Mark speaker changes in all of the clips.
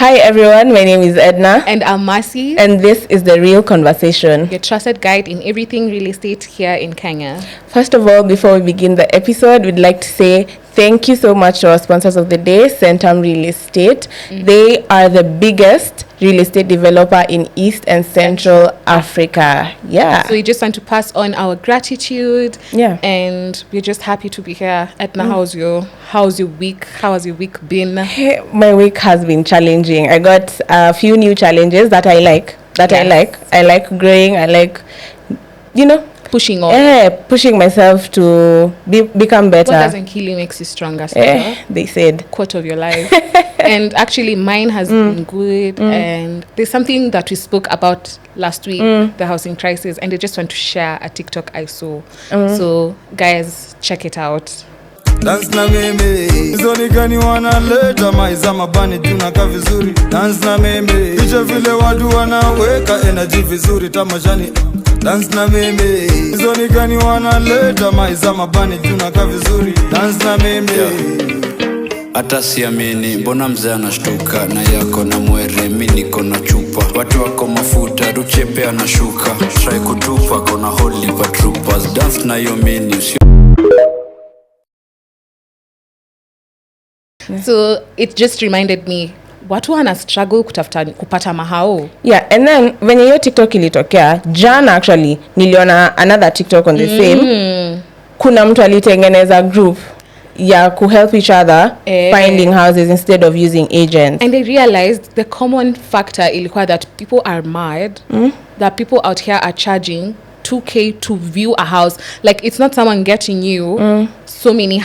Speaker 1: Hi everyone, my name is Edna.
Speaker 2: And I'm Mercy.
Speaker 1: And this is The Real Conversation.
Speaker 2: Your trusted guide in everything real estate here in Kenya.
Speaker 1: First of all, before we begin the episode, we'd like to say thank you so much to our sponsors of the day, Centum Real Estate. Mm-hmm. They are the biggest real estate developer in East and Central Africa. Yeah.
Speaker 2: So we just want to pass on our gratitude.
Speaker 1: Yeah.
Speaker 2: And we're just happy to be here. Edna, how's your week? How has your week been?
Speaker 1: Hey, my week has been challenging. I got a few new challenges that I like. I like growing. I like,
Speaker 2: pushing on.
Speaker 1: Pushing myself to become better.
Speaker 2: What doesn't kill you makes you stronger.
Speaker 1: They said.
Speaker 2: Quote of your life. And actually mine has been good. And there's something that we spoke about last week, the housing crisis. And I just want to share a TikTok I saw. So guys, check it out.
Speaker 3: Dance na meme Zoni gani wanaleta maiza mabani tunaka vizuri. Dance na meme Kisha vile wadu wanaweka energy vizuri tamashani. Dance na meme Zoni gani wanaleta maiza mabani tunaka vizuri. Dance na meme
Speaker 4: Hata siamini, mbona mzee anashtuka na yako na mwere, mimi niko na chupa. Watu wako mafuta, ruchepe anashuka. Try kutupa, kona holy patroopers. Dance na yo mini
Speaker 2: So it just reminded me, watu wana struggle kupata mahao.
Speaker 1: Yeah, and then when hiyo TikTok ilitokea, jana actually niliona another TikTok on the same. Kuna mtu alitengeneza group ya ku help each other finding houses instead of using agents.
Speaker 2: And they realized the common factor ilikuwa that people are mad, that people out here are charging 2K to view a house. Like it's not someone getting you so many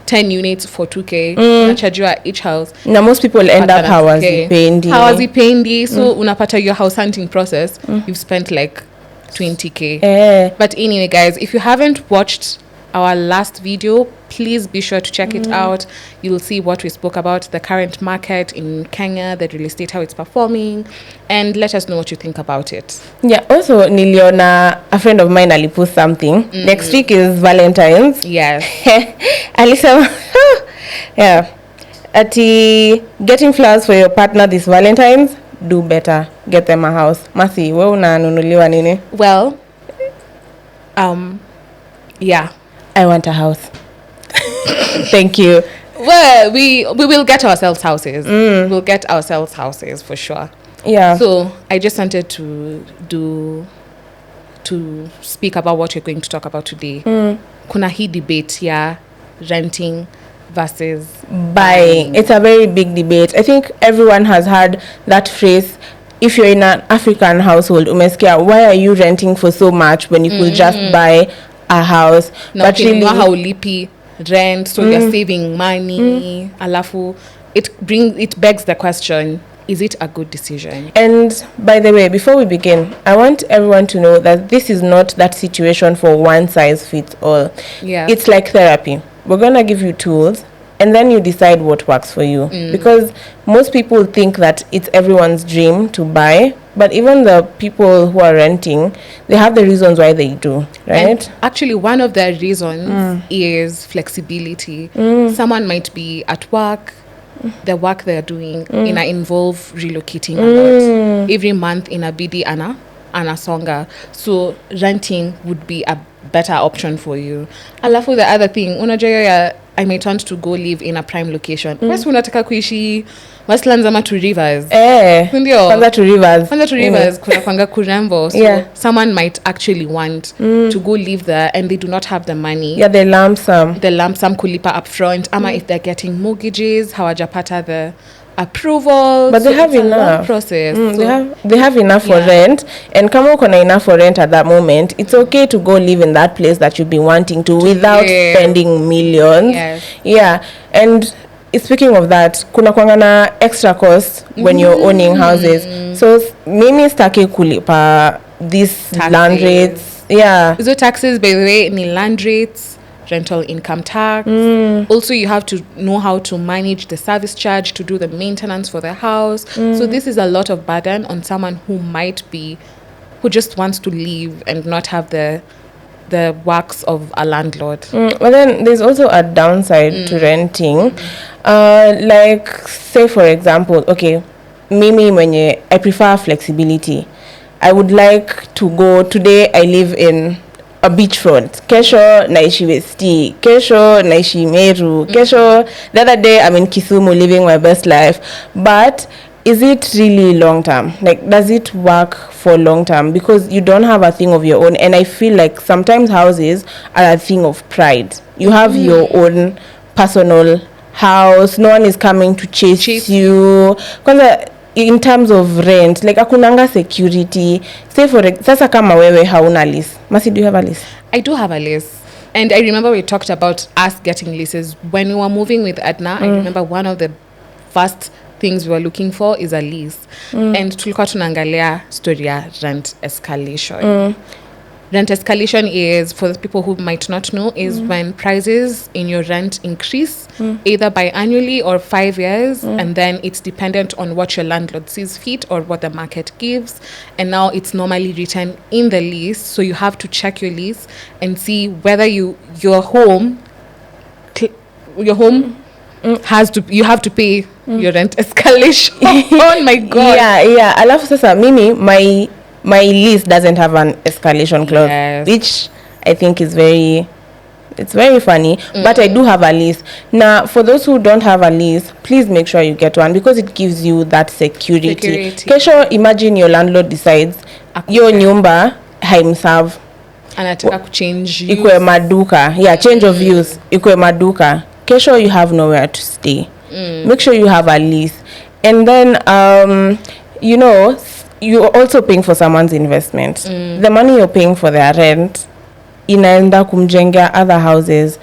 Speaker 2: 10 units for 2K. Unachajua each house.
Speaker 1: Now most people end up hawazipendi.
Speaker 2: So unapata your house hunting process, you've spent like 20K. But anyway guys, if you haven't watched our last video, please be sure to check it out. You'll see what we spoke about, the current market in Kenya, the real estate, how it's performing, and let us know what you think about it.
Speaker 1: Yeah, also niliona a friend of mine alipost something. Next week is Valentine's.
Speaker 2: Yes.
Speaker 1: Alisema yeah, ati getting flowers for your partner this Valentine's, do better, get them a house. Masi, wewe unanunuliwa nini?
Speaker 2: Well, yeah,
Speaker 1: I want a house. Thank you.
Speaker 2: Well, we will get ourselves houses. We'll get ourselves houses for sure.
Speaker 1: Yeah.
Speaker 2: So I just wanted to speak about what we're going to talk about today. Kuna hii debate ya renting versus
Speaker 1: buying. It's a very big debate. I think everyone has heard that phrase. If you're in an African household, umesikia, why are you renting for so much when you could just buy a house?
Speaker 2: But really haulipi rent, so you're saving money. Alafu it begs the question, is it a good decision? And
Speaker 1: by the way, before we begin, I want everyone to know that this is not that situation for one size fits all.
Speaker 2: Yeah.
Speaker 1: It's like therapy. We're going to give you tools and then you decide what works for you. Because most people think that it's everyone's dream to buy, but even the people who are renting, they have the reasons why they do, right?
Speaker 2: And actually, one of the reasons is flexibility. Someone might be at work, the work they're doing involve relocating a lot. Every month in a BD ana songa. So renting would be a better option for you. Alafu the other thing, unajua I may want to go live in a prime location. Wesi unataka kuishi Westlands ama to Rivers.
Speaker 1: Ndio. Kwanza to Rivers.
Speaker 2: Kuna kwanga kurembo. So someone might actually want to go live there and they do not have the money.
Speaker 1: Yeah, the lump sum
Speaker 2: kulipa upfront. Ama if they're getting mortgages, hawajapata the approval,
Speaker 1: but they have enough
Speaker 2: process.
Speaker 1: They have enough for rent, and kama uko na enough for rent at that moment, it's okay to go live in that place that you've been wanting to without spending millions. Yeah. And speaking of that, kuna kwanga na extra cost when you're owning houses. So mimi staki kulipa these land rates.
Speaker 2: So taxes, by the way, ni land rates, rental income tax. Also, you have to know how to manage the service charge to do the maintenance for the house. So this is a lot of burden on someone who just wants to live and not have the works of a landlord.
Speaker 1: But then there's also a downside to renting. Like, say for example, okay, mimi mwenye I prefer flexibility. I would like to go today. I live in a beachfront. Kesho naishi Westi. Kesho naishi Meru. Kesho the other day I'm in Kisumu living my best life. But is it really long term? Like, does it work for long term? Because you don't have a thing of your own. And I feel like sometimes houses are a thing of pride. You have your own personal house. No one is coming to chase you. Because in terms of rent, like akunanga security. Say for sasa kama wewe hauna lease. Masi, do you have a lease?
Speaker 2: I do have a lease. And I remember we talked about us getting leases. When we were moving with Adna, I remember one of the first things we were looking for is a lease. And tulikuwa tunaangalia story ya rent escalation. Rent escalation is, for the people who might not know, is when prices in your rent increase either biannually or 5 years, and then it's dependent on what your landlord sees fit or what the market gives. And now it's normally written in the lease, so you have to check your lease and see whether your home has to, you have to pay your rent escalation. Oh my god.
Speaker 1: Yeah. Alafu sasa mimi my lease doesn't have an escalation clause, which I think is very funny. But I do have a lease. Now, for those who don't have a lease, please make sure you get one, because it gives you that security. Kesho, imagine your landlord decides your nyumba haimserve,
Speaker 2: anataka kuchange use.
Speaker 1: Ikwe maduka. Yeah, change of use. Ikwe maduka. Kesho, you have nowhere to stay. Make sure you have a lease. And then, you're also paying for someone's investment. The money you're paying for their rent inaenda kumjengea other houses.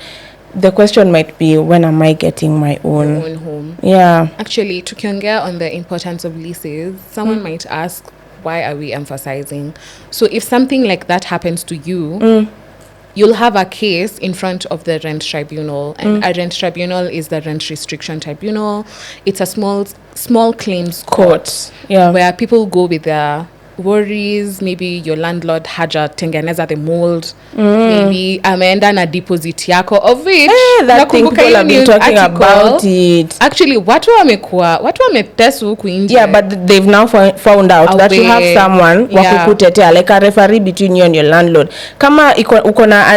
Speaker 1: The question might be, when am I getting my own
Speaker 2: home?
Speaker 1: Yeah.
Speaker 2: Actually, tukiongea on the importance of leases, someone might ask, why are we emphasizing? So if something like that happens to you, you'll have a case in front of the rent tribunal. And a rent tribunal is the rent restriction tribunal. It's a small claims court, where people go with their worries. Maybe your landlord hajatengeneza the mold, maybe ameenda na deposit yako, of which
Speaker 1: that thing people have been talking about it.
Speaker 2: Actually, watu wametesu huku nje.
Speaker 1: Yeah, but they've now found out that you have someone wakukutetea, like a referee between you and your landlord. Kama uko na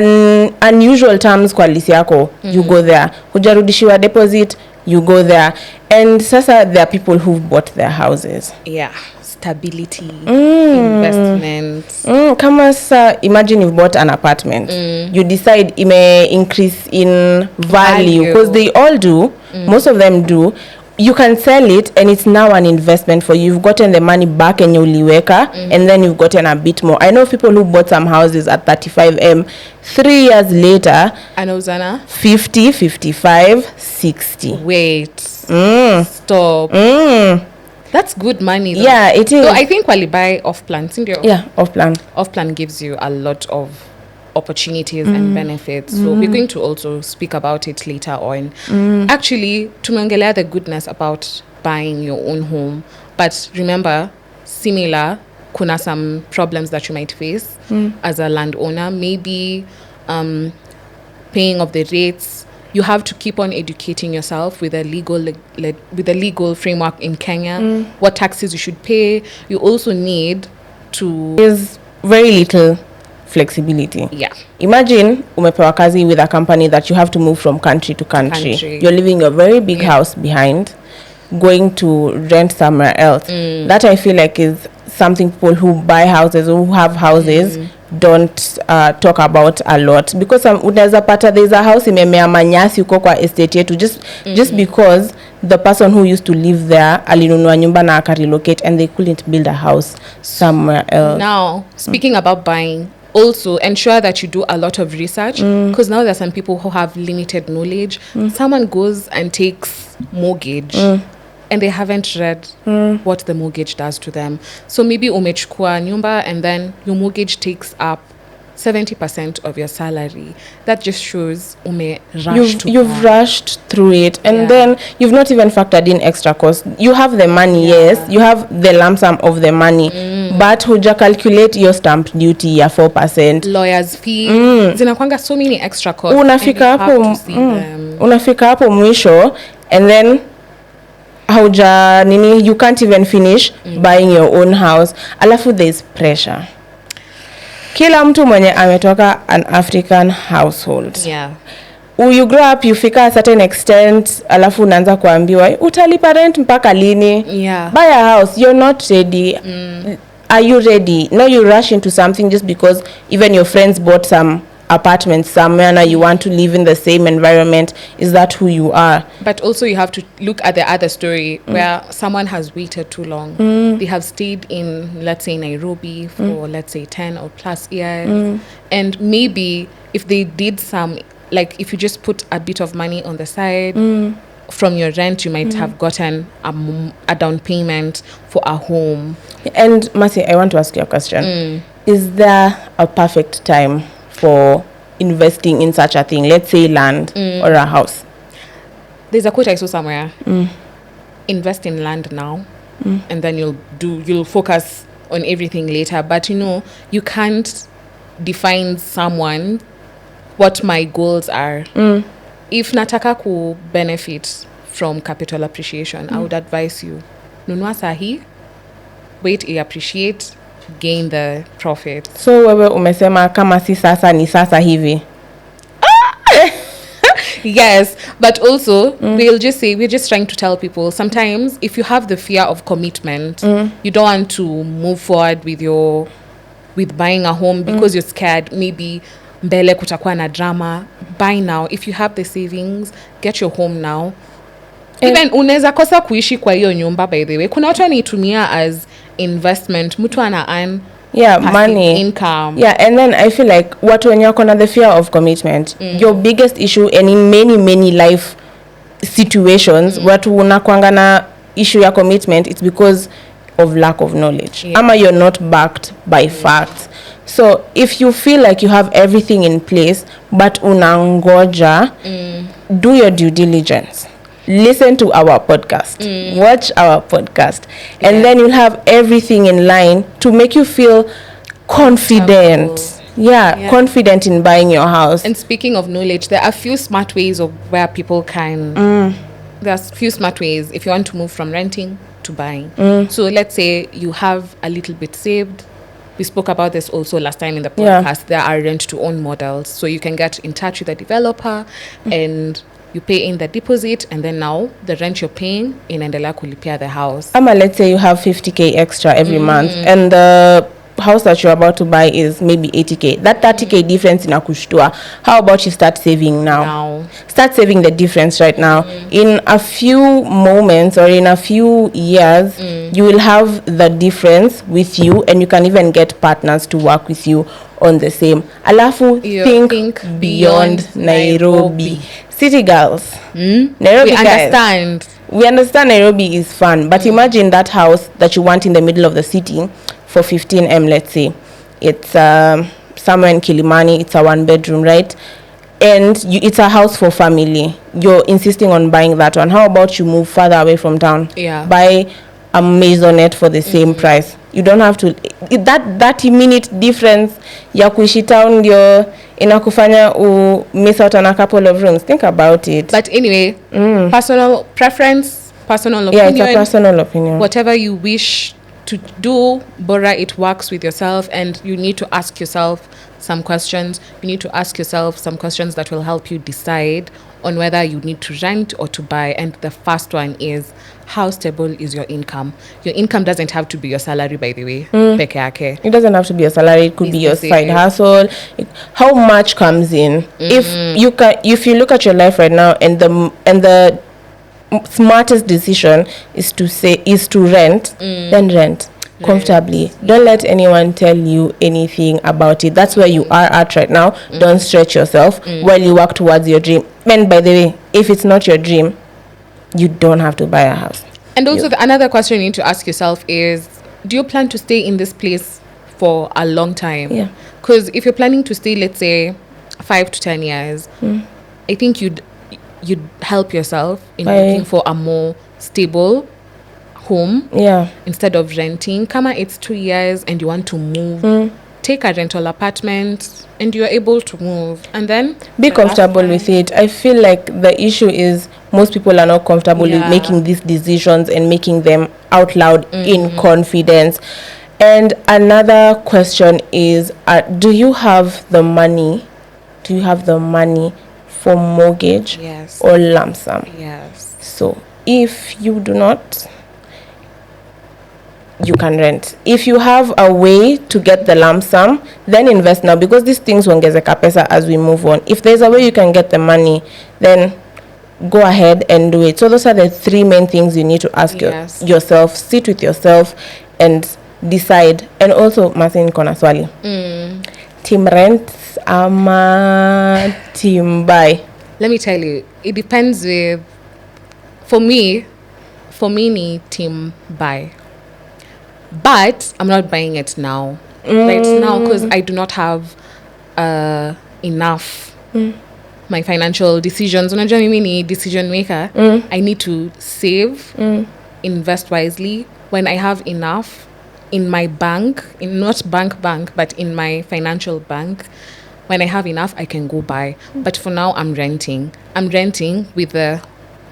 Speaker 1: unusual terms kwa lease yako, you go there. Hujarudishiwa deposit, you go there. And sasa there are people who've bought their houses.
Speaker 2: Yeah. Stability, investment.
Speaker 1: Kama sa, imagine you've bought an apartment. You decide it may increase in value, because they all do. Most of them do. You can sell it and it's now an investment for you. You've gotten the money back and uliweka, and then you've gotten a bit more. I know people who bought some houses at 35M. 3 years later,
Speaker 2: anauzana
Speaker 1: 50, 55, 60.
Speaker 2: Wait. Stop. That's good money though.
Speaker 1: Yeah, it is.
Speaker 2: So I think while you buy off-plan,
Speaker 1: yeah, off-plan.
Speaker 2: Off-plan gives you a lot of opportunities and benefits. So we're going to also speak about it later on. Actually, tumeongelea the goodness about buying your own home. But remember, similar, kuna some problems that you might face as a landowner. Maybe paying of the rates. You have to keep on educating yourself with a legal framework in Kenya, what taxes you should pay. You also need to...
Speaker 1: There's very little flexibility.
Speaker 2: Yeah.
Speaker 1: Imagine umepewa kazi with a company that you have to move from country to country. You're leaving a very big house behind, going to rent somewhere else. That I feel like is something people who buy houses or who have houses don't talk about a lot, because unaweza pata there's a house imemea manyasi uko kwa estate yetu just because the person who used to live there alinunua nyumba na akarelocate and they couldn't build a house somewhere else.
Speaker 2: Now, speaking about buying, also ensure that you do a lot of research, because now there are some people who have limited knowledge. Someone goes and takes mortgage and they haven't read what the mortgage does to them. So maybe umechukua nyumba and then your mortgage takes up 70% of your salary. That just shows
Speaker 1: you've rushed through it, and then you've not even factored in extra costs. You have the money, yes, you have the lump sum of the money, but huja calculate your stamp duty ya 4%,
Speaker 2: lawyers fee, zinakwanga so many extra costs.
Speaker 1: Unafika hapo mwisho and then you can't even finish buying your own house. Alafu there's pressure. Kila mtu mwenye ametoka an African household.
Speaker 2: Yeah.
Speaker 1: You grow up, you fika a certain extent, alafu unaanza kuambiwa utalipa rent mpaka lini?
Speaker 2: Yeah.
Speaker 1: Buy a house, you're not ready. Are you ready? No, you rush into something just because even your friends bought some apartments somewhere and you want to live in the same environment. Is that who you are?
Speaker 2: But also you have to look at the other story where someone has waited too long. They have stayed in, let's say, Nairobi for let's say 10 or plus years, and maybe if they did some, like if you just put a bit of money on the side from your rent, you might have gotten a down payment for a home.
Speaker 1: And Mercy, I want to ask you a question. Is there a perfect time for investing in such a thing? Let's say land or a house.
Speaker 2: There's a quote I saw somewhere. Invest in land now, and then you'll focus on everything later. But you can't define someone what my goals are. If nataka ku benefit from capital appreciation, I would advise you, nunua sahi, wait, appreciate, gain the profit.
Speaker 1: So wewe umesema kama si sasa ni sasa hivi.
Speaker 2: Yes, but also we're just trying to tell people, sometimes if you have the fear of commitment, you don't want to move forward with buying a home because you're scared maybe mbele kutakuwa na drama. Buy now. If you have the savings, get your home now. Even unaweza kosa kuishi kwa hiyo nyumba, by the way. Kuna watu wanaitumia as investment. Mtu ana earn
Speaker 1: money,
Speaker 2: income.
Speaker 1: Yeah, and then I feel like watu wenye wako na the fear of commitment, your biggest issue, and in many life situations, watu unakuanga na issue ya commitment, it's because of lack of knowledge. Ama you're not backed by facts. So if you feel like you have everything in place but unangoja, do your due diligence. Listen to our podcast. Watch our podcast. And then you'll have everything in line to make you feel confident. Yeah, confident in buying your house.
Speaker 2: And speaking of knowledge, there are a few smart ways of where people can... There's a few smart ways if you want to move from renting to buying. So let's say you have a little bit saved. We spoke about this also last time in the podcast. There are rent-to-own models. So you can get in touch with a developer and you pay in the deposit, and then now the rent you're paying inaendelea kulipia the house.
Speaker 1: Ama let's say you have 50k extra every month and the house that you're about to buy is maybe 80k. That 30k difference inakushtua. How about you start saving now? Start saving the difference right now. In a few moments or in a few years, you will have the difference with you, and you can even get partners to work with you on the same. Alafu, think beyond Nairobi. City girls. Nairobi guys. We understand Nairobi is fun, but imagine that house that you want in the middle of the city for 15M, let's say. It's somewhere in Kilimani. It's a 1-bedroom, right? And it's a house for family. You're insisting on buying that one. How about you move further away from town? Buy a maisonette for the same price. You don't have to... That 30-minute difference ya kuishi town ndio inakufanya miss out on a couple of rooms. Think about it.
Speaker 2: But anyway, personal preference, personal opinion.
Speaker 1: Yeah, it's a personal opinion.
Speaker 2: Whatever you wish to do, bora it works with yourself, and you need to ask yourself some questions. You need to ask yourself some questions that will help you decide on whether you need to rent or to buy. And the first one is, how stable is your income? Your income doesn't have to be your salary, by the way. Peke yake.
Speaker 1: It doesn't have to be a salary. It could be your side hustle. How much comes in? If you look at your life right now, and the smartest decision is to rent, then rent comfortably. Don't let anyone tell you anything about it. That's where you are at right now. Don't stretch yourself while you work towards your dream. And by the way, if it's not your dream, you don't have to buy a house.
Speaker 2: And also another question you need to ask yourself is, do you plan to stay in this place for a long time?
Speaker 1: Yeah.
Speaker 2: Because if you're planning to stay, let's say 5 to 10 years, I think you'd help yourself in looking for a more stable home instead of renting. Kama it's 2 years and you want to move, take a rental apartment and you're able to move, and then
Speaker 1: be comfortable with it. I feel like the issue is most people are not comfortable with making these decisions and making them out loud in confidence. And another question is, do you have the money for mortgage or lump sum?
Speaker 2: Yes.
Speaker 1: So if you do not, you can rent. If you have a way to get the lump sum, then invest now, because these things huongezeka pesa as we move on. If there's a way you can get the money, then go ahead and do it. So those are the 3 main things you need to ask yourself. Sit with yourself and decide. And also, Masin kona swali. Team rent ama team buy?
Speaker 2: Let me tell you, it depends with, for me ni team buy. But I'm not buying it now. Right now, because I do not have enough. My financial decisions. Unajua mimi ni decision maker. I need to save, invest wisely. When I have enough in my bank, not bank, but in my financial bank, when I have enough, I can go buy. But for now, I'm renting. I'm renting with the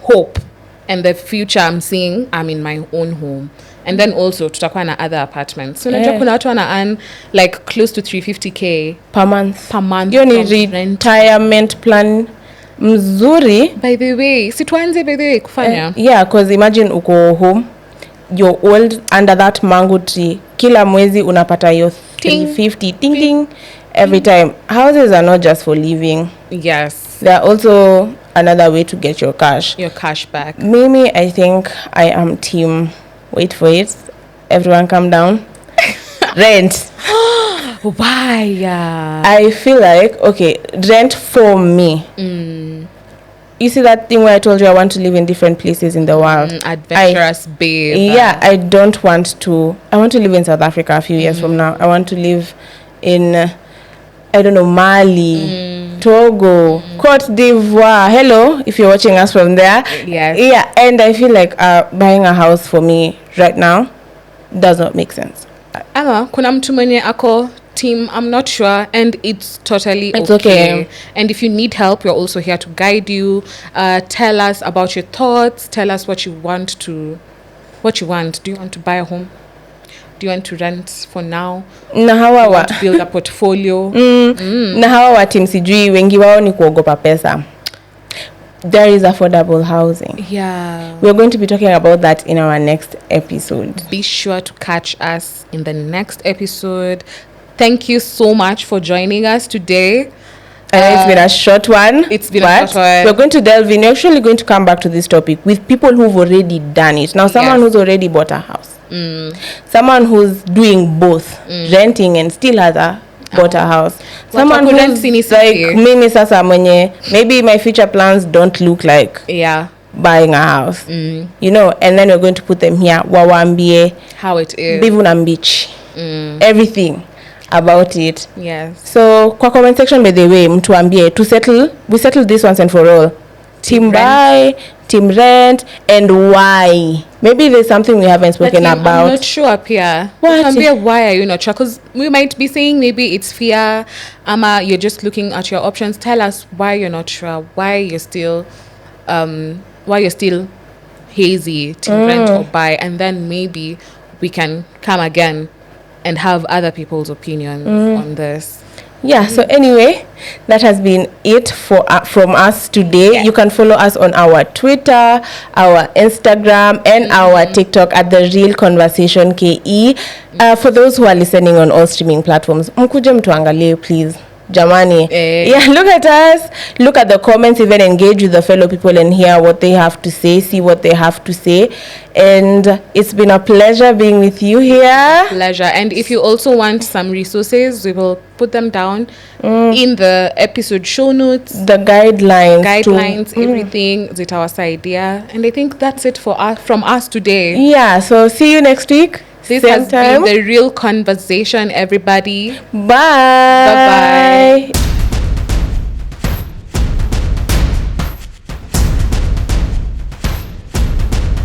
Speaker 2: hope and the future I'm seeing I'm in my own home. And then also tutakuwa na other apartments. So unajua kuna watu wana earn like close to 350k
Speaker 1: per month.
Speaker 2: Hiyo
Speaker 1: ni retirement plan mzuri.
Speaker 2: By the way, situanze by the way kufanya.
Speaker 1: Yeah, because imagine uko home, you're old under that mango tree. Kila mwezi unapata hiyo 350 ting every time. Houses are not just for living.
Speaker 2: Yes.
Speaker 1: They are also another way to get your cash
Speaker 2: back.
Speaker 1: Mimi, I think I am team, wait for it, everyone calm down, rent.
Speaker 2: Why?
Speaker 1: I feel like, okay, rent for me. You see that thing where I told you I want to live in different places in the world?
Speaker 2: Adventurous babe.
Speaker 1: Yeah, I want to live in South Africa a few years from now. I want to live in, I don't know, Mali, Togo, Cote d'Ivoire. Hello, if you're watching us from there.
Speaker 2: Yes.
Speaker 1: Yeah, and I feel like buying a house for me right now does not make sense.
Speaker 2: Kuna mtu mwenye ako team, I'm not sure, and it's totally okay. And if you need help, we're also here to guide you. Tell us about your thoughts. Tell us what you want. Do you want to buy a home? Do you want to rent for now?
Speaker 1: Na hawa
Speaker 2: do you want to build a portfolio?
Speaker 1: Na hawa wa team sijui wengi wao ni kuogopa pesa. There is affordable housing.
Speaker 2: Yeah.
Speaker 1: We're going to be talking about that in our next episode.
Speaker 2: Be sure to catch us in the next episode. Thank you so much for joining us today.
Speaker 1: It's been a short one. We're going to delve in. We're actually going to come back to this topic with people who've already done it. Now, someone who's already bought a house. Someone who's doing both, renting and still has bought a house. Someone who's like mimi sasa mwenye, maybe my future plans don't look like buying a house. You know, and then we're going to put them here. Wawambie
Speaker 2: how it is.
Speaker 1: Bivu na mbichi. Everything about it.
Speaker 2: Yes.
Speaker 1: So kwa comment section, by the way, mtuambie we settle this once and for all. Team buy, team rent, and why? Maybe there's something we haven't spoken about.
Speaker 2: I'm not sure, Pia. Why are you not sure? Because we might be saying maybe it's fear, you're just looking at your options. Tell us why you're not sure, why you're still hazy to rent or buy, and then maybe we can come again and have other people's opinions on this.
Speaker 1: Yeah, so anyway, that has been it from us today. Yeah. You can follow us on our Twitter, our Instagram, and our TikTok at The Real Conversation KE. For those who are listening on all streaming platforms, mkuje mtuangalie, please. Jamani. Yeah, look at us. Look at the comments, even engage with the fellow people and hear what they have to say, see what they have to say. And it's been a pleasure being with you here.
Speaker 2: Pleasure. And if you also want some resources, we will put them down in the episode show notes.
Speaker 1: The guidelines,
Speaker 2: everything. Zitawasaidia. And I think that's it from us today.
Speaker 1: Yeah, so see you next week.
Speaker 2: This has been The Real Conversation, everybody.
Speaker 1: Bye.
Speaker 2: Bye-bye.